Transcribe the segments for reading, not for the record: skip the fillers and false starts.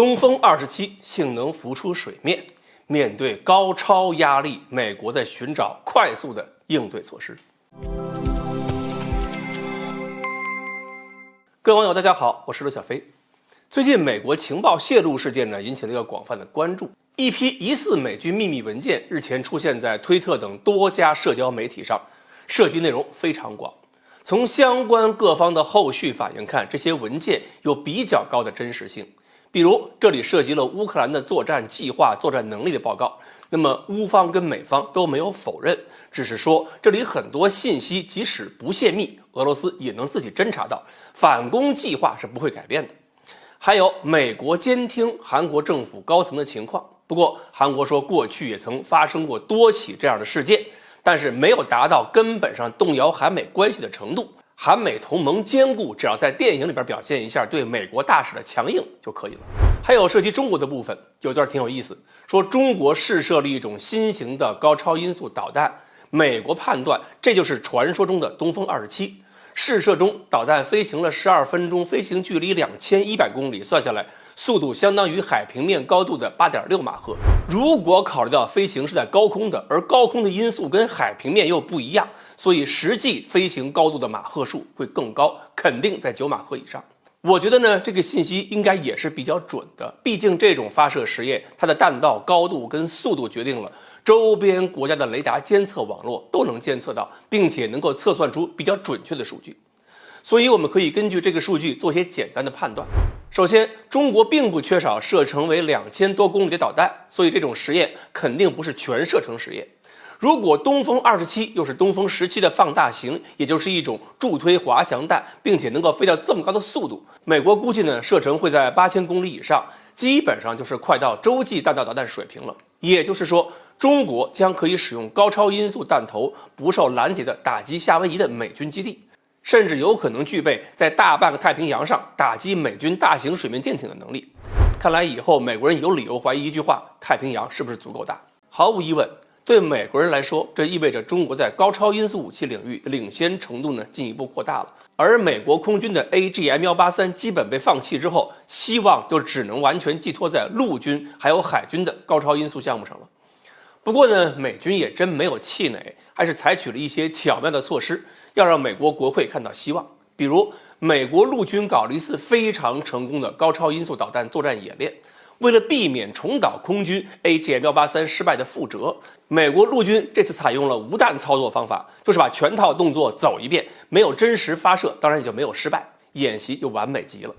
东风27性能浮出水面，面对高超压力，美国在寻找快速的应对措施。各位网友，大家好，我是刘小飞。最近美国情报泄露事件呢，引起了一个广泛的关注。一批疑似美军秘密文件日前出现在推特等多家社交媒体上，涉及内容非常广。从相关各方的后续反应看，这些文件有比较高的真实性。比如，这里涉及了乌克兰的作战计划、作战能力的报告。那么，乌方跟美方都没有否认，只是说这里很多信息即使不泄密，俄罗斯也能自己侦查到，反攻计划是不会改变的。还有美国监听韩国政府高层的情况，不过韩国说过去也曾发生过多起这样的事件，但是没有达到根本上动摇韩美关系的程度。韩美同盟坚固，只要在电影里边表现一下对美国大使的强硬就可以了。还有涉及中国的部分，有段挺有意思，说中国试射了一种新型的高超音速导弹，美国判断这就是传说中的东风27。试射中，导弹飞行了12分钟，飞行距离2100公里，算下来速度相当于海平面高度的8.6马赫。如果考虑到飞行是在高空的，而高空的音速跟海平面又不一样，所以实际飞行高度的马赫数会更高，肯定在9马赫以上。我觉得呢，这个信息应该也是比较准的，毕竟这种发射实验，它的弹道高度跟速度决定了周边国家的雷达监测网络都能监测到，并且能够测算出比较准确的数据。所以我们可以根据这个数据做些简单的判断。首先，中国并不缺少射程为2000多公里的导弹，所以这种实验肯定不是全射程实验。如果东风27又是东风17的放大型，也就是一种助推滑翔弹，并且能够飞到这么高的速度，美国估计呢射程会在8000公里以上，基本上就是快到洲际弹道导弹水平了。也就是说，中国将可以使用高超音速弹头不受拦截的打击夏威夷的美军基地，甚至有可能具备在大半个太平洋上打击美军大型水面舰艇的能力。看来以后美国人有理由怀疑一句话：太平洋是不是足够大？毫无疑问，对美国人来说，这意味着中国在高超音速武器领域的领先程度呢进一步扩大了。而美国空军的 AGM-183 基本被放弃之后，希望就只能完全寄托在陆军还有海军的高超音速项目上了。不过呢，美军也真没有气馁，还是采取了一些巧妙的措施，要让美国国会看到希望。比如，美国陆军搞了一次非常成功的高超音速导弹作战演练。为了避免重蹈空军 AGM-183 失败的覆辙，美国陆军这次采用了无弹操作方法，就是把全套动作走一遍，没有真实发射，当然也就没有失败，演习就完美极了。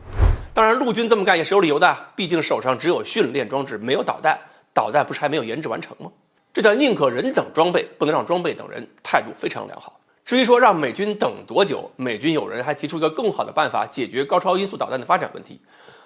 当然，陆军这么干也是有理由的，毕竟手上只有训练装置，没有导弹，导弹不是还没有研制完成吗？这叫宁可人等装备，不能让装备等人，态度非常良好。至于说让美军等多久，美军有人还提出一个更好的办法解决高超音速导弹的发展问题。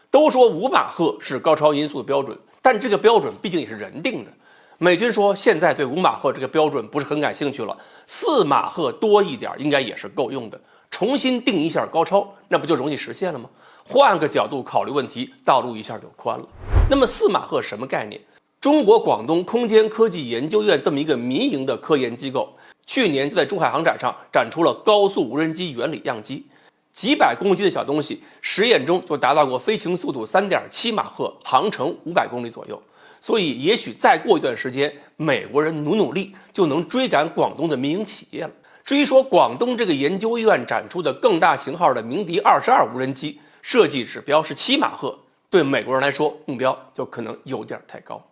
都说5马赫是高超音速的标准，但这个标准毕竟也是人定的。美军说现在对5马赫这个标准不是很感兴趣了，4马赫多一点应该也是够用的。重新定一下高超，那不就容易实现了吗？换个角度考虑问题，道路一下就宽了。那么4马赫什么概念？中国广东空间科技研究院这么一个民营的科研机构，去年就在珠海航展上展出了高速无人机原理样机。几百公斤的小东西，实验中就达到过飞行速度3.7马赫，航程500公里左右。所以，也许再过一段时间，美国人努力就能追赶广东的民营企业了。至于说广东这个研究院展出的更大型号的鸣笛22无人机，设计指标是7马赫，对美国人来说，目标就可能有点太高。